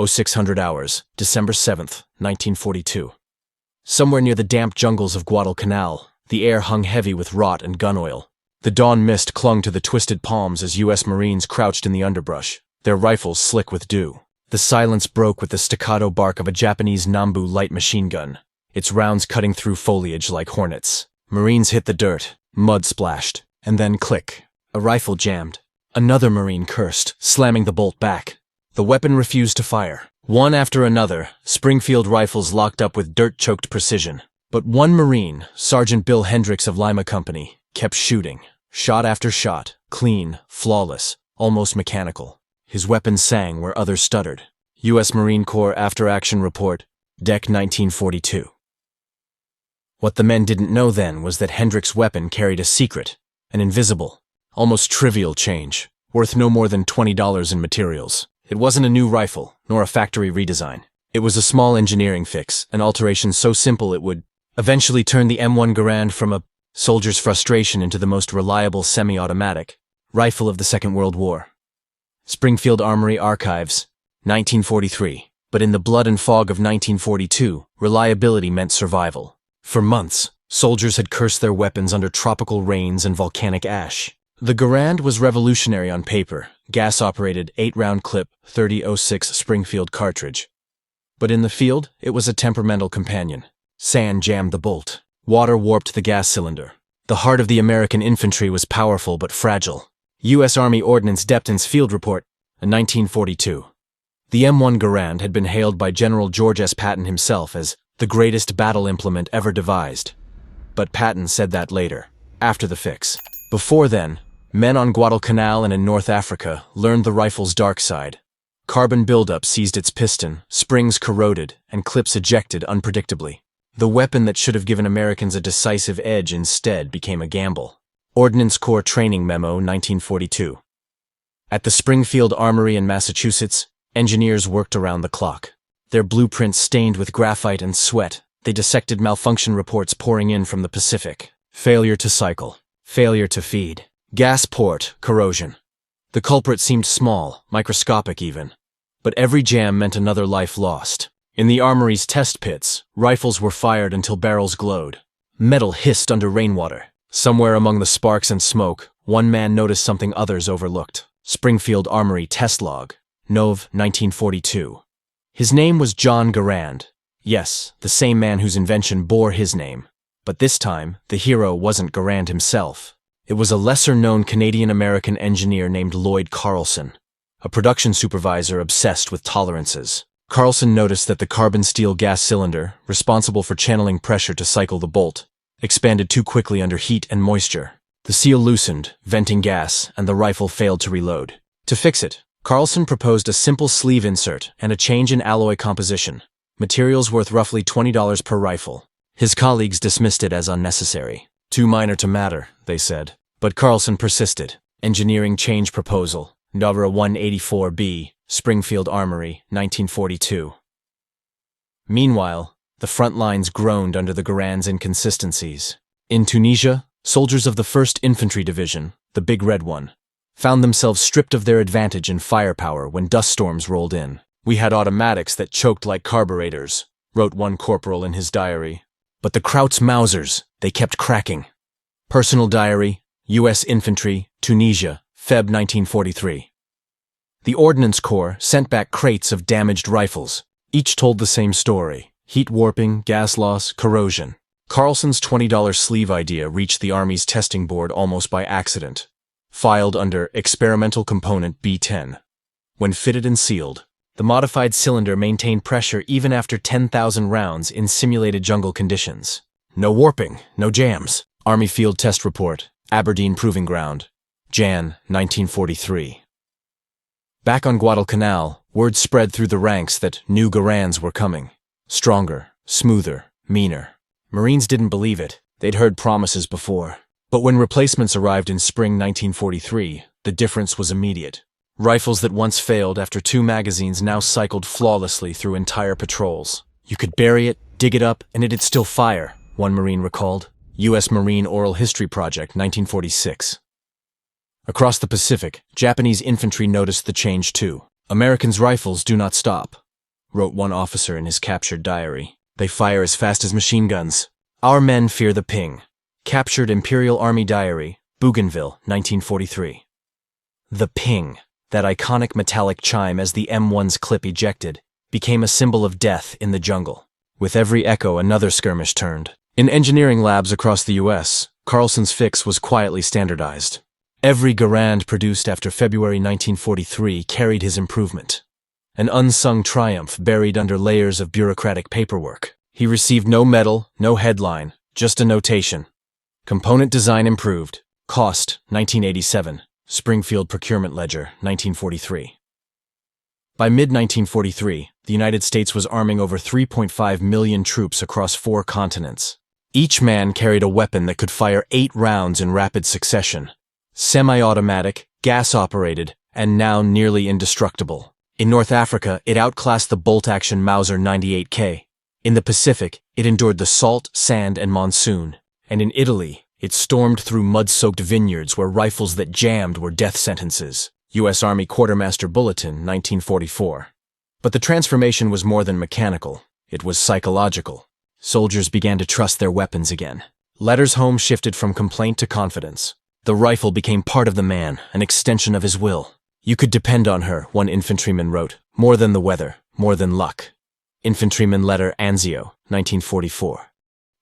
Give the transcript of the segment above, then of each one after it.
0600 hours, December 7th, 1942. Somewhere near the damp jungles of Guadalcanal, the air hung heavy with rot and gun oil. The dawn mist clung to the twisted palms as U.S. Marines crouched in the underbrush, their rifles slick with dew. The silence broke with the staccato bark of a Japanese Nambu light machine gun, its rounds cutting through foliage like hornets. Marines hit the dirt, mud splashed, and then click. A rifle jammed. Another Marine cursed, slamming the bolt back. The weapon refused to fire. One after another, Springfield rifles locked up with dirt-choked precision. But one Marine, Sergeant Bill Hendricks of Lima Company, kept shooting. Shot after shot, clean, flawless, almost mechanical. His weapon sang where others stuttered. U.S. Marine Corps After-Action Report, Deck 1942. What the men didn't know then was that Hendricks' weapon carried a secret, an invisible, almost trivial change, worth no more than $20 in materials. It wasn't a new rifle, nor a factory redesign. It was a small engineering fix, an alteration so simple it would eventually turn the M1 Garand from a soldier's frustration into the most reliable semi-automatic rifle of the Second World War. Springfield Armory Archives, 1943. But in the blood and fog of 1942, reliability meant survival. For months, soldiers had cursed their weapons under tropical rains and volcanic ash. The Garand was revolutionary on paper, gas-operated 8-round clip 30-06 Springfield cartridge. But in the field, it was a temperamental companion. Sand jammed the bolt. Water warped the gas cylinder. The heart of the American infantry was powerful but fragile. U.S. Army Ordnance Depton's Field Report, 1942. The M1 Garand had been hailed by General George S. Patton himself as the greatest battle implement ever devised. But Patton said that later, after the fix. Before then, men on Guadalcanal and in North Africa learned the rifle's dark side. Carbon buildup seized its piston, springs corroded, and clips ejected unpredictably. The weapon that should have given Americans a decisive edge instead became a gamble. Ordnance Corps Training Memo, 1942. At the Springfield Armory in Massachusetts, engineers worked around the clock. Their blueprints stained with graphite and sweat, they dissected malfunction reports pouring in from the Pacific. Failure to cycle. Failure to feed. Gas port, corrosion. The culprit seemed small, microscopic even. But every jam meant another life lost. In the armory's test pits, rifles were fired until barrels glowed. Metal hissed under rainwater. Somewhere among the sparks and smoke, one man noticed something others overlooked. Springfield Armory Test Log, Nov. 1942. His name was John Garand. Yes, the same man whose invention bore his name. But this time, the hero wasn't Garand himself. It was a lesser-known Canadian-American engineer named Lloyd Carlson, a production supervisor obsessed with tolerances. Carlson noticed that the carbon steel gas cylinder, responsible for channeling pressure to cycle the bolt, expanded too quickly under heat and moisture. The seal loosened, venting gas, and the rifle failed to reload. To fix it, Carlson proposed a simple sleeve insert and a change in alloy composition, materials worth roughly $20 per rifle. His colleagues dismissed it as unnecessary. Too minor to matter, they said. But Carlson persisted. Engineering Change Proposal, Novra 184B, Springfield Armory, 1942. Meanwhile, the front lines groaned under the Garand's inconsistencies. In Tunisia, soldiers of the 1st Infantry Division, the Big Red One, found themselves stripped of their advantage in firepower when dust storms rolled in. "We had automatics that choked like carburetors," wrote one corporal in his diary. But the Krauts Mausers, they kept cracking. Personal Diary, U.S. Infantry, Tunisia, Feb 1943. The Ordnance Corps sent back crates of damaged rifles. Each told the same story. Heat warping, gas loss, corrosion. Carlson's $20 sleeve idea reached the Army's testing board almost by accident. Filed under Experimental Component B10. When fitted and sealed, the modified cylinder maintained pressure even after 10,000 rounds in simulated jungle conditions. No warping, no jams. Army Field Test Report, Aberdeen Proving Ground, Jan. 1943. Back on Guadalcanal, word spread through the ranks that new Garands were coming. Stronger, smoother, meaner. Marines didn't believe it. They'd heard promises before. But when replacements arrived in spring 1943, the difference was immediate. Rifles that once failed after 2 magazines now cycled flawlessly through entire patrols. You could bury it, dig it up, and it'd still fire, one Marine recalled. U.S. Marine Oral History Project, 1946. Across the Pacific, Japanese infantry noticed the change too. Americans' rifles do not stop. wrote one officer in his captured diary. They fire as fast as machine guns. Our men fear the ping. Captured Imperial Army Diary, Bougainville, 1943. The ping, that iconic metallic chime as the M1's clip ejected, became a symbol of death in the jungle. With every echo, another skirmish turned. In engineering labs across the U.S., Carlson's fix was quietly standardized. Every Garand produced after February 1943 carried his improvement. An unsung triumph buried under layers of bureaucratic paperwork. He received no medal, no headline, just a notation. Component design improved. Cost, 1987. Springfield Procurement Ledger, 1943. By mid-1943, the United States was arming over 3.5 million troops across 4 continents. Each man carried a weapon that could fire 8 rounds in rapid succession. Semi-automatic, gas-operated, and now nearly indestructible. In North Africa, it outclassed the bolt-action Mauser 98K. In the Pacific, it endured the salt, sand, and monsoon. And in Italy, it stormed through mud-soaked vineyards where rifles that jammed were death sentences. U.S. Army Quartermaster Bulletin, 1944. But the transformation was more than mechanical. It was psychological. Soldiers began to trust their weapons again. Letters home shifted from complaint to confidence. The rifle became part of the man, an extension of his will. You could depend on her, one infantryman wrote, more than the weather, more than luck. Infantryman Letter Anzio, 1944.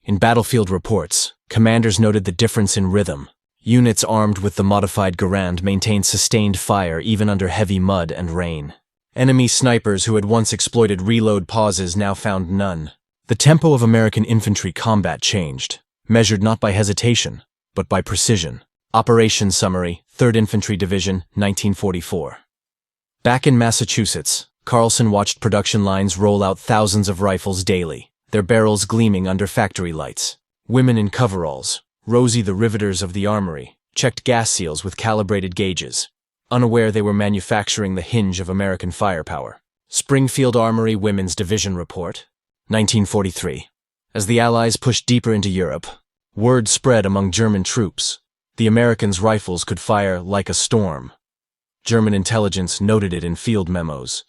In battlefield reports, commanders noted the difference in rhythm. Units armed with the modified Garand maintained sustained fire even under heavy mud and rain. Enemy snipers who had once exploited reload pauses now found none. The tempo of American infantry combat changed, measured not by hesitation, but by precision. Operation Summary, 3rd Infantry Division, 1944. Back in Massachusetts, Carlson watched production lines roll out thousands of rifles daily, their barrels gleaming under factory lights. Women in coveralls, Rosie the riveters of the armory, checked gas seals with calibrated gauges, unaware they were manufacturing the hinge of American firepower. Springfield Armory Women's Division Report, 1943. As the Allies pushed deeper into Europe, word spread among German troops. The Americans' rifles could fire like a storm. German intelligence noted it in field memos.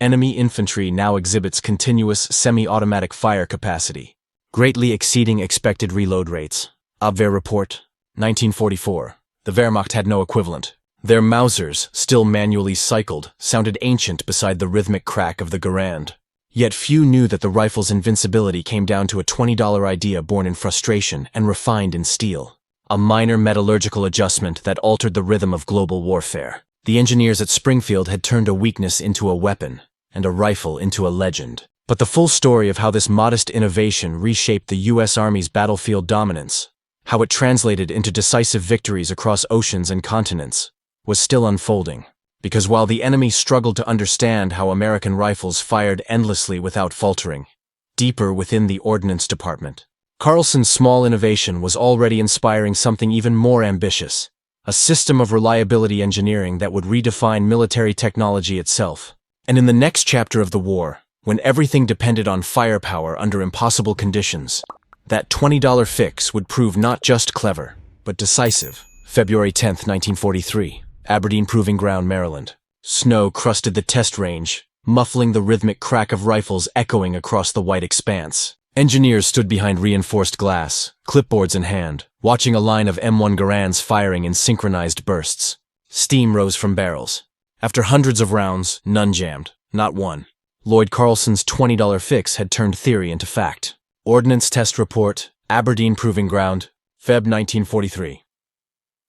Enemy infantry now exhibits continuous semi-automatic fire capacity, greatly exceeding expected reload rates. Abwehr Report, 1944. The Wehrmacht had no equivalent. Their Mausers, still manually cycled, sounded ancient beside the rhythmic crack of the Garand. Yet few knew that the rifle's invincibility came down to a $20 idea born in frustration and refined in steel. A minor metallurgical adjustment that altered the rhythm of global warfare. The engineers at Springfield had turned a weakness into a weapon, and a rifle into a legend. But the full story of how this modest innovation reshaped the U.S. Army's battlefield dominance, how it translated into decisive victories across oceans and continents, was still unfolding. Because while the enemy struggled to understand how American rifles fired endlessly without faltering, deeper within the Ordnance Department, Carlson's small innovation was already inspiring something even more ambitious, a system of reliability engineering that would redefine military technology itself. And in the next chapter of the war, when everything depended on firepower under impossible conditions, that $20 fix would prove not just clever, but decisive. February 10, 1943, Aberdeen Proving Ground, Maryland. Snow crusted the test range, muffling the rhythmic crack of rifles echoing across the white expanse. Engineers stood behind reinforced glass, clipboards in hand, watching a line of M1 Garands firing in synchronized bursts. Steam rose from barrels. After hundreds of rounds, none jammed, not one. Lloyd Carlson's $20 fix had turned theory into fact. Ordnance Test Report, Aberdeen Proving Ground, Feb 1943.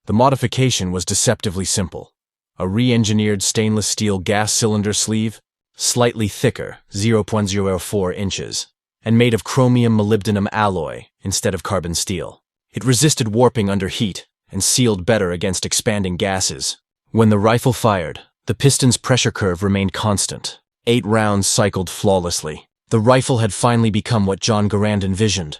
The modification was deceptively simple. A re-engineered stainless steel gas cylinder sleeve, slightly thicker, 0.04 inches, and made of chromium molybdenum alloy instead of carbon steel. It resisted warping under heat and sealed better against expanding gases. When the rifle fired, the piston's pressure curve remained constant. 8 rounds cycled flawlessly. The rifle had finally become what John Garand envisioned,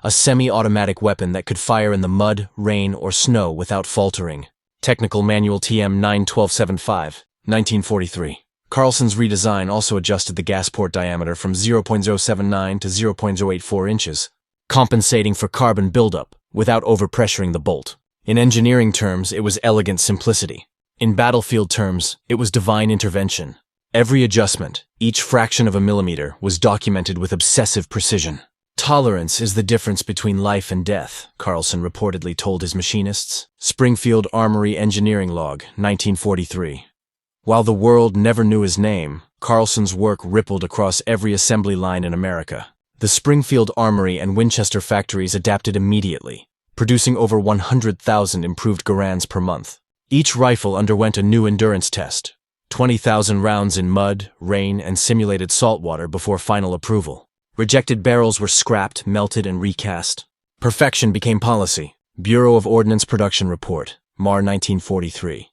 a semi-automatic weapon that could fire in the mud, rain, or snow without faltering. Technical Manual TM 91275, 1943. Carlson's redesign also adjusted the gas port diameter from 0.079 to 0.084 inches, compensating for carbon buildup without overpressuring the bolt. In engineering terms, it was elegant simplicity. In battlefield terms, it was divine intervention. Every adjustment, each fraction of a millimeter, was documented with obsessive precision. Tolerance is the difference between life and death, Carlson reportedly told his machinists. Springfield Armory Engineering Log, 1943. While the world never knew his name, Carlson's work rippled across every assembly line in America. The Springfield Armory and Winchester factories adapted immediately, producing over 100,000 improved Garands per month. Each rifle underwent a new endurance test, 20,000 rounds in mud, rain, and simulated saltwater before final approval. Rejected barrels were scrapped, melted, and recast. Perfection became policy. Bureau of Ordnance Production Report, Mar 1943.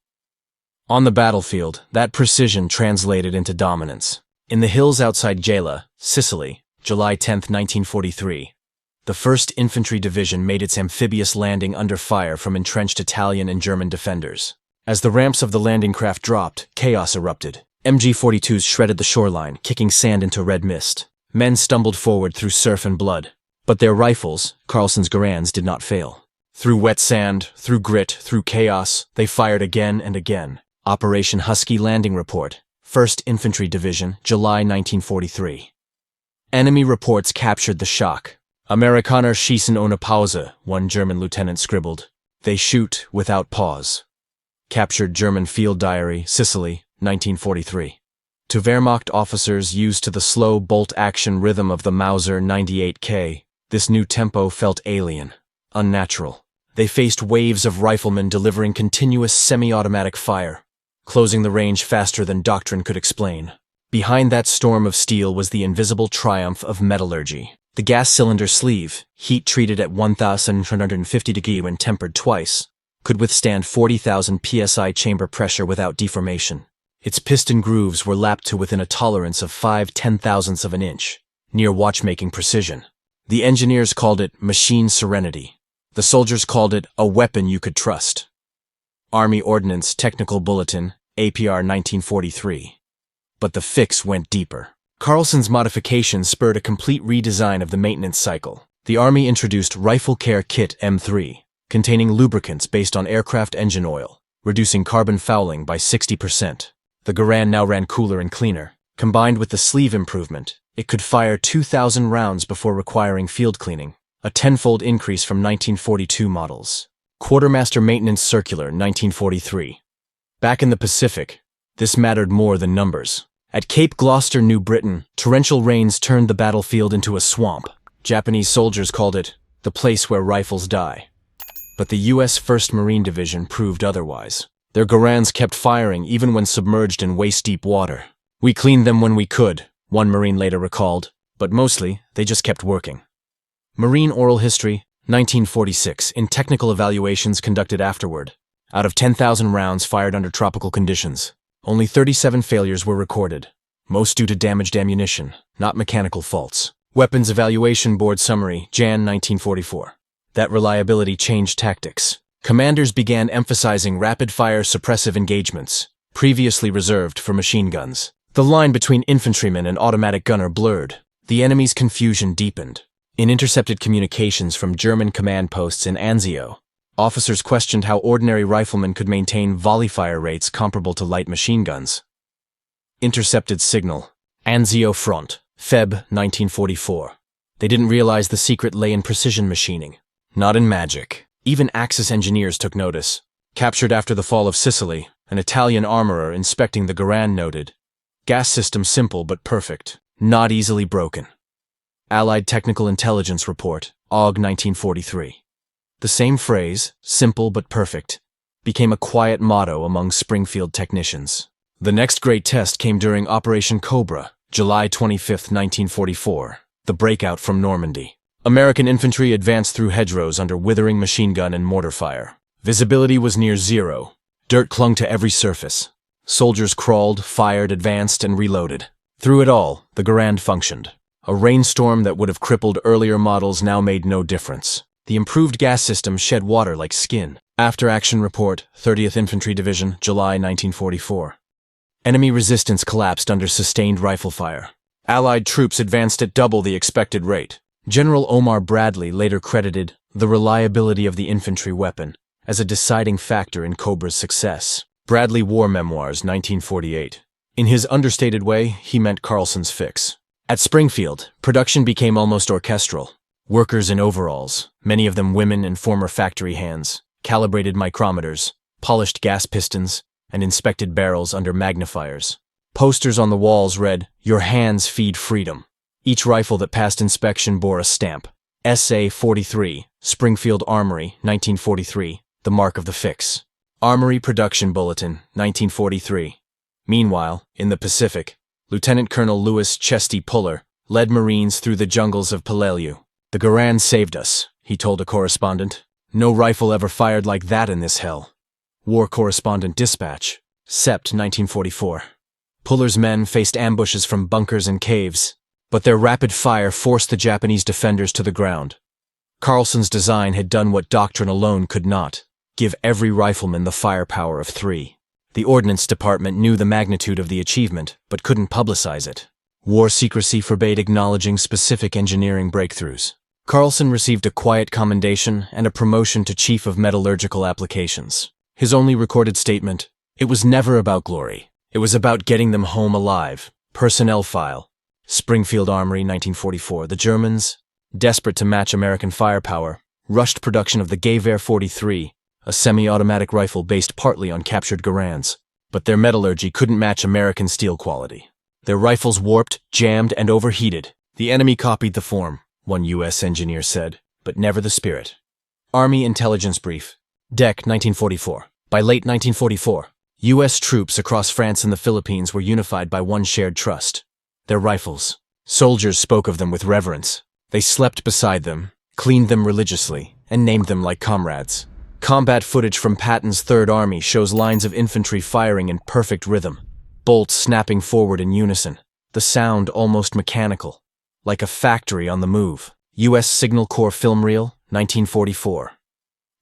On the battlefield, that precision translated into dominance. In the hills outside Gela, Sicily, July 10, 1943, the 1st Infantry Division made its amphibious landing under fire from entrenched Italian and German defenders. As the ramps of the landing craft dropped, chaos erupted. MG-42s shredded the shoreline, kicking sand into red mist. Men stumbled forward through surf and blood. But their rifles, Carlson's Garands, did not fail. Through wet sand, through grit, through chaos, they fired again and again. Operation Husky Landing Report, 1st Infantry Division, July 1943. Enemy reports captured the shock. Amerikaner schießen ohne Pause, one German lieutenant scribbled. They shoot without pause. Captured German Field Diary, Sicily, 1943. To Wehrmacht officers used to the slow bolt-action rhythm of the Mauser 98K, this new tempo felt alien, unnatural. They faced waves of riflemen delivering continuous semi-automatic fire, closing the range faster than doctrine could explain. Behind that storm of steel was the invisible triumph of metallurgy. The gas cylinder sleeve, heat-treated at 1,350 degrees when tempered twice, could withstand 40,000 psi chamber pressure without deformation. Its piston grooves were lapped to within a tolerance of 5/10,000ths of an inch, near watchmaking precision. The engineers called it machine serenity. The soldiers called it a weapon you could trust. Army Ordnance Technical Bulletin, APR 1943. But the fix went deeper. Carlson's modifications spurred a complete redesign of the maintenance cycle. The Army introduced Rifle Care Kit M3, containing lubricants based on aircraft engine oil, reducing carbon fouling by 60%. The Garand now ran cooler and cleaner. Combined with the sleeve improvement, it could fire 2,000 rounds before requiring field cleaning, a tenfold increase from 1942 models. Quartermaster Maintenance Circular, 1943. Back in the Pacific, this mattered more than numbers. At Cape Gloucester, New Britain, torrential rains turned the battlefield into a swamp. Japanese soldiers called it the place where rifles die. But the U.S. 1st Marine Division proved otherwise. Their Garands kept firing even when submerged in waist-deep water. We cleaned them when we could, one Marine later recalled, but mostly, they just kept working. Marine Oral History, 1946, in technical evaluations conducted afterward. Out of 10,000 rounds fired under tropical conditions, only 37 failures were recorded, most due to damaged ammunition, not mechanical faults. Weapons Evaluation Board Summary, Jan 1944. That reliability changed tactics. Commanders began emphasizing rapid-fire suppressive engagements, previously reserved for machine guns. The line between infantryman and automatic gunner blurred. The enemy's confusion deepened. In intercepted communications from German command posts in Anzio, officers questioned how ordinary riflemen could maintain volley fire rates comparable to light machine guns. Intercepted signal. Anzio Front, Feb. 1944. They didn't realize the secret lay in precision machining, not in magic. Even Axis engineers took notice. Captured after the fall of Sicily, an Italian armorer inspecting the Garand noted, "Gas system simple but perfect, not easily broken." Allied Technical Intelligence Report, AUG 1943. The same phrase, simple but perfect, became a quiet motto among Springfield technicians. The next great test came during Operation Cobra, July 25, 1944, the breakout from Normandy. American infantry advanced through hedgerows under withering machine gun and mortar fire. Visibility was near zero. Dirt clung to every surface. Soldiers crawled, fired, advanced, and reloaded. Through it all, the Garand functioned. A rainstorm that would have crippled earlier models now made no difference. The improved gas system shed water like skin. After Action Report, 30th Infantry Division, July 1944. Enemy resistance collapsed under sustained rifle fire. Allied troops advanced at double the expected rate. General Omar Bradley later credited the reliability of the infantry weapon as a deciding factor in Cobra's success. Bradley War Memoirs, 1948. In his understated way, he meant Carlson's fix. At Springfield, production became almost orchestral. Workers in overalls, many of them women and former factory hands, calibrated micrometers, polished gas pistons, and inspected barrels under magnifiers. Posters on the walls read, "Your hands feed freedom." Each rifle that passed inspection bore a stamp. SA-43, Springfield Armory, 1943, the mark of the fix. Armory Production Bulletin, 1943. Meanwhile, in the Pacific, Lieutenant Colonel Louis Chesty Puller led Marines through the jungles of Peleliu. "The Garand saved us," he told a correspondent. "No rifle ever fired like that in this hell." War Correspondent Dispatch, Sept. 1944. Puller's men faced ambushes from bunkers and caves, but their rapid fire forced the Japanese defenders to the ground. Carlson's design had done what doctrine alone could not: give every rifleman the firepower of 3. The Ordnance Department knew the magnitude of the achievement, but couldn't publicize it. War secrecy forbade acknowledging specific engineering breakthroughs. Carlson received a quiet commendation and a promotion to Chief of Metallurgical Applications. His only recorded statement: "It was never about glory. It was about getting them home alive." Personnel file. Springfield Armory, 1944. The Germans, desperate to match American firepower, rushed production of the Gewehr 43, a semi-automatic rifle based partly on captured Garands. But their metallurgy couldn't match American steel quality. Their rifles warped, jammed, and overheated. The enemy copied the form, one U.S. engineer said, but never the spirit. Army Intelligence Brief. DEC, 1944. By late 1944, U.S. troops across France and the Philippines were unified by one shared trust: their rifles. Soldiers spoke of them with reverence. They slept beside them, cleaned them religiously, and named them like comrades. Combat footage from Patton's Third Army shows lines of infantry firing in perfect rhythm, bolts snapping forward in unison, the sound almost mechanical, like a factory on the move. U.S. Signal Corps film reel, 1944.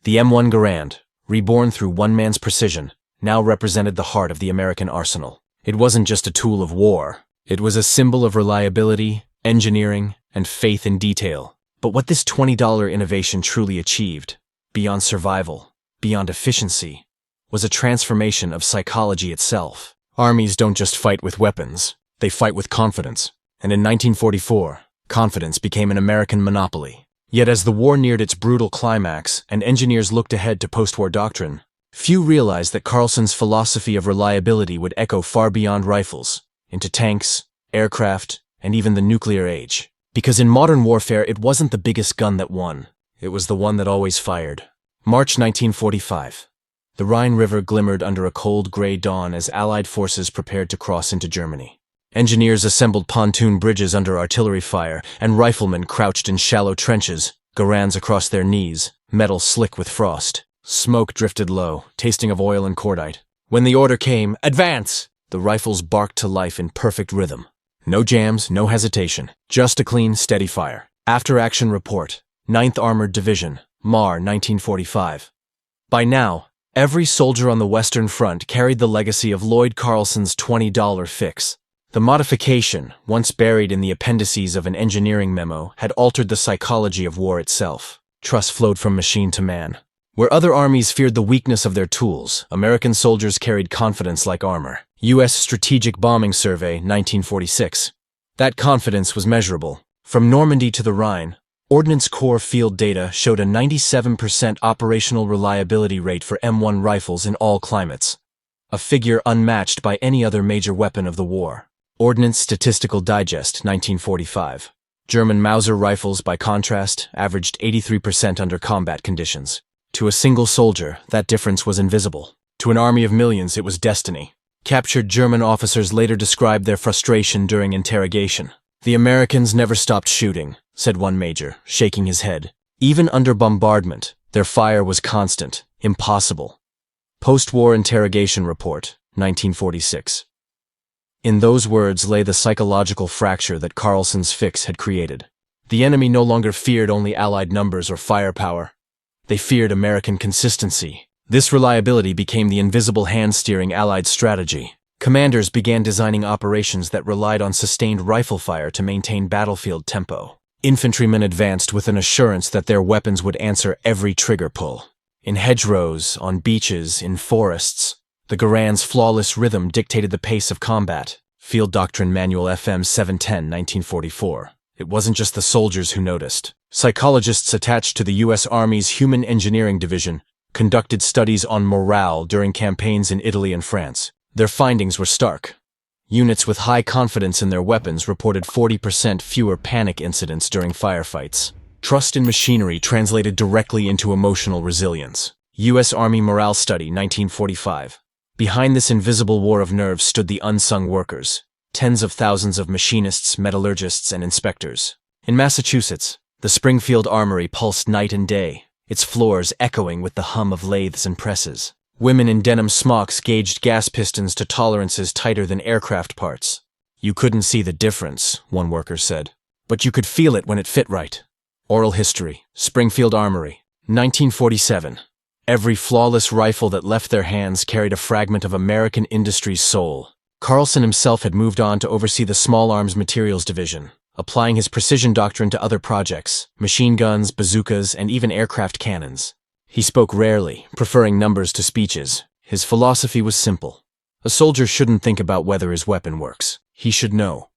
The M1 Garand, reborn through one man's precision, now represented the heart of the American arsenal. It wasn't just a tool of war. It was a symbol of reliability, engineering, and faith in detail. But what this $20 innovation truly achieved, beyond survival, beyond efficiency, was a transformation of psychology itself. Armies don't just fight with weapons, they fight with confidence. And in 1944, confidence became an American monopoly. Yet as the war neared its brutal climax and engineers looked ahead to post-war doctrine, few realized that Carlson's philosophy of reliability would echo far beyond rifles, into tanks, aircraft, and even the nuclear age. Because in modern warfare, it wasn't the biggest gun that won. It was the one that always fired. March 1945. The Rhine River glimmered under a cold gray dawn as Allied forces prepared to cross into Germany. Engineers assembled pontoon bridges under artillery fire, and riflemen crouched in shallow trenches, Garands across their knees, metal slick with frost. Smoke drifted low, tasting of oil and cordite. When the order came, "Advance!" the rifles barked to life in perfect rhythm. No jams, no hesitation, just a clean, steady fire. After-action report. 9th Armored Division, Mar, 1945. By now, every soldier on the Western Front carried the legacy of Lloyd Carlson's $20 fix. The modification, once buried in the appendices of an engineering memo, had altered the psychology of war itself. Trust flowed from machine to man. Where other armies feared the weakness of their tools, American soldiers carried confidence like armor. U.S. Strategic Bombing Survey, 1946. That confidence was measurable. From Normandy to the Rhine, Ordnance Corps field data showed a 97% operational reliability rate for M1 rifles in all climates, a figure unmatched by any other major weapon of the war. Ordnance Statistical Digest, 1945. German Mauser rifles, by contrast, averaged 83% under combat conditions. To a single soldier, that difference was invisible. To an army of millions, it was destiny. Captured German officers later described their frustration during interrogation. "The Americans never stopped shooting," said one major, shaking his head. "Even under bombardment, their fire was constant, impossible." Post-war interrogation report, 1946. In those words lay the psychological fracture that Carlson's fix had created. The enemy no longer feared only Allied numbers or firepower. They feared American consistency. This reliability became the invisible hand steering Allied strategy. Commanders began designing operations that relied on sustained rifle fire to maintain battlefield tempo. Infantrymen advanced with an assurance that their weapons would answer every trigger pull. In hedgerows, on beaches, in forests, the The Garand's flawless rhythm dictated the pace of combat. Field Doctrine Manual FM 710, 1944. It wasn't just the soldiers who noticed. Psychologists attached to the U.S. Army's Human Engineering Division conducted studies on morale during campaigns in Italy and France. Their findings were stark. Units with high confidence in their weapons reported 40% fewer panic incidents during firefights. Trust in machinery translated directly into emotional resilience. U.S. Army Morale Study, 1945. Behind this invisible war of nerves stood the unsung workers, tens of thousands of machinists, metallurgists, and inspectors. In Massachusetts, the Springfield Armory pulsed night and day, its floors echoing with the hum of lathes and presses. Women in denim smocks gauged gas pistons to tolerances tighter than aircraft parts. You couldn't see the difference, one worker said, but you could feel it when it fit right. Oral History, Springfield Armory, 1947. Every flawless rifle that left their hands carried a fragment of American industry's soul. Carlson himself had moved on to oversee the Small Arms Materials Division, applying his precision doctrine to other projects, machine guns, bazookas, and even aircraft cannons. He spoke rarely, preferring numbers to speeches. His philosophy was simple. A soldier shouldn't think about whether his weapon works. He should know.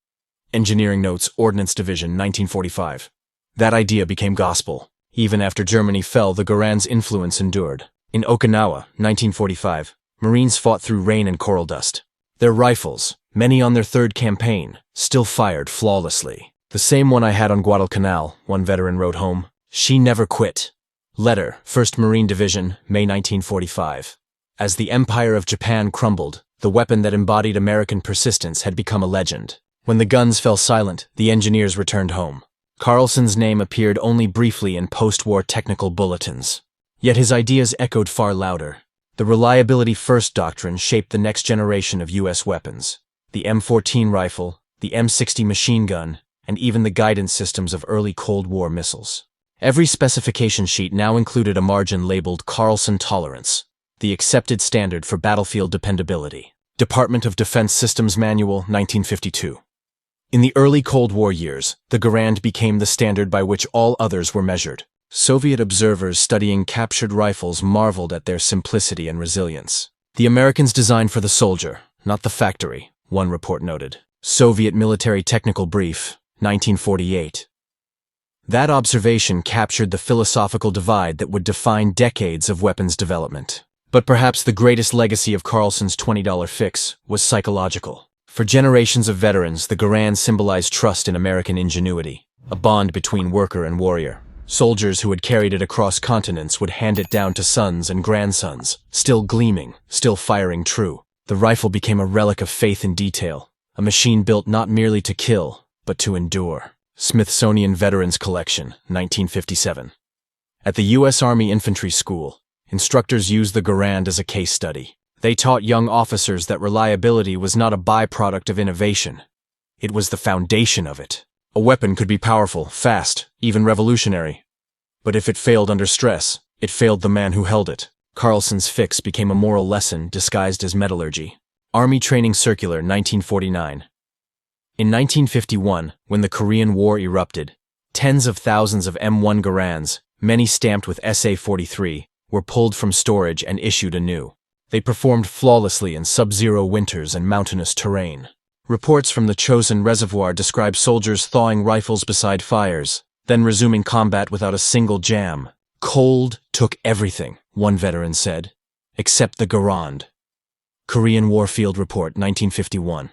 Engineering Notes, Ordnance Division, 1945. That idea became gospel. Even after Germany fell, the Garand's influence endured. In Okinawa, 1945, Marines fought through rain and coral dust. Their rifles, many on their third campaign, still fired flawlessly. The same one I had on Guadalcanal, one veteran wrote home. She never quit. Letter, 1st Marine Division, May 1945. As the Empire of Japan crumbled, the weapon that embodied American persistence had become a legend. When the guns fell silent, the engineers returned home. Carlson's name appeared only briefly in post-war technical bulletins. Yet his ideas echoed far louder. The reliability first doctrine shaped the next generation of U.S. weapons. The M14 rifle, the M60 machine gun, and even the guidance systems of early Cold War missiles. Every specification sheet now included a margin labeled Carlson Tolerance, the accepted standard for battlefield dependability. Department of Defense Systems Manual, 1952. In the early Cold War years, the Garand became the standard by which all others were measured. Soviet observers studying captured rifles marveled at their simplicity and resilience. The Americans designed for the soldier, not the factory, one report noted. Soviet Military Technical Brief, 1948. That observation captured the philosophical divide that would define decades of weapons development. But perhaps the greatest legacy of Carlson's $20 fix was psychological. For generations of veterans, the Garand symbolized trust in American ingenuity, a bond between worker and warrior. Soldiers who had carried it across continents would hand it down to sons and grandsons, still gleaming, still firing true. The rifle became a relic of faith in detail, a machine built not merely to kill, but to endure. Smithsonian Veterans Collection, 1957. At the U.S. Army Infantry School, instructors used the Garand as a case study. They taught young officers that reliability was not a byproduct of innovation. It was the foundation of it. A weapon could be powerful, fast, even revolutionary. But if it failed under stress, it failed the man who held it. Carlson's fix became a moral lesson disguised as metallurgy. Army Training Circular, 1949. In 1951, when the Korean War erupted, tens of thousands of M1 Garands, many stamped with SA-43, were pulled from storage and issued anew. They performed flawlessly in sub-zero winters and mountainous terrain. Reports from the Chosin Reservoir describe soldiers thawing rifles beside fires, then resuming combat without a single jam. Cold took everything, one veteran said, except the Garand. Korean Warfield Report, 1951.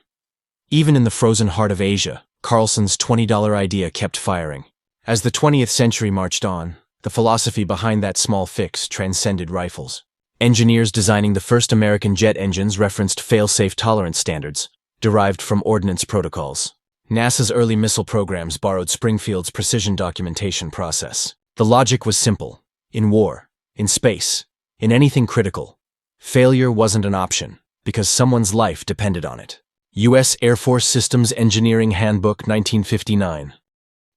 Even in the frozen heart of Asia, Carlson's $20 idea kept firing. As the 20th century marched on, the philosophy behind that small fix transcended rifles. Engineers designing the first American jet engines referenced fail-safe tolerance standards, derived from ordnance protocols. NASA's early missile programs borrowed Springfield's precision documentation process. The logic was simple. In war, in space, in anything critical, failure wasn't an option, because someone's life depended on it. U.S. Air Force Systems Engineering Handbook, 1959.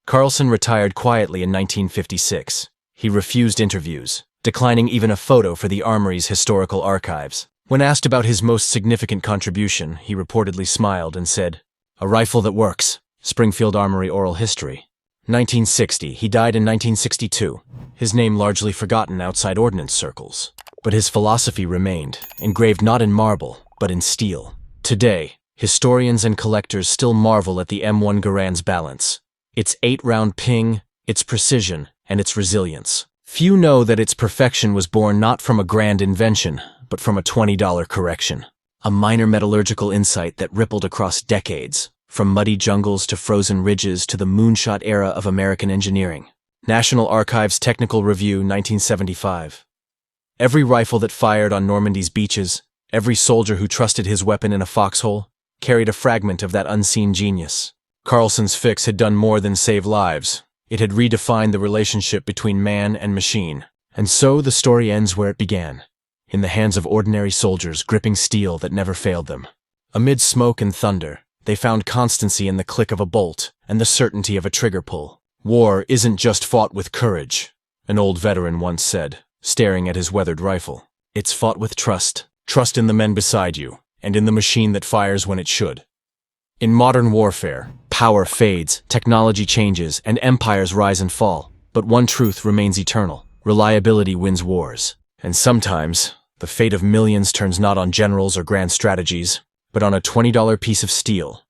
Carlson retired quietly in 1956. He refused interviews, declining even a photo for the Armory's historical archives. When asked about his most significant contribution, he reportedly smiled and said, "A rifle that works." Springfield Armory Oral History. 1960. He died in 1962. His name largely forgotten outside ordnance circles. But his philosophy remained, engraved not in marble, but in steel. Today, historians and collectors still marvel at the M1 Garand's balance. Its 8-round ping, its precision, and its resilience. Few know that its perfection was born not from a grand invention, but from a $20 correction. A minor metallurgical insight that rippled across decades, from muddy jungles to frozen ridges to the moonshot era of American engineering. National Archives Technical Review, 1975. Every rifle that fired on Normandy's beaches, every soldier who trusted his weapon in a foxhole, carried a fragment of that unseen genius. Carlson's fix had done more than save lives. It had redefined the relationship between man and machine. And so the story ends where it began, in the hands of ordinary soldiers gripping steel that never failed them. Amid smoke and thunder, they found constancy in the click of a bolt and the certainty of a trigger pull. War isn't just fought with courage, an old veteran once said, staring at his weathered rifle. It's fought with trust. Trust in the men beside you, and in the machine that fires when it should. In modern warfare, power fades, technology changes, and empires rise and fall. But one truth remains eternal. Reliability wins wars. And sometimes, the fate of millions turns not on generals or grand strategies, but on a $20 piece of steel,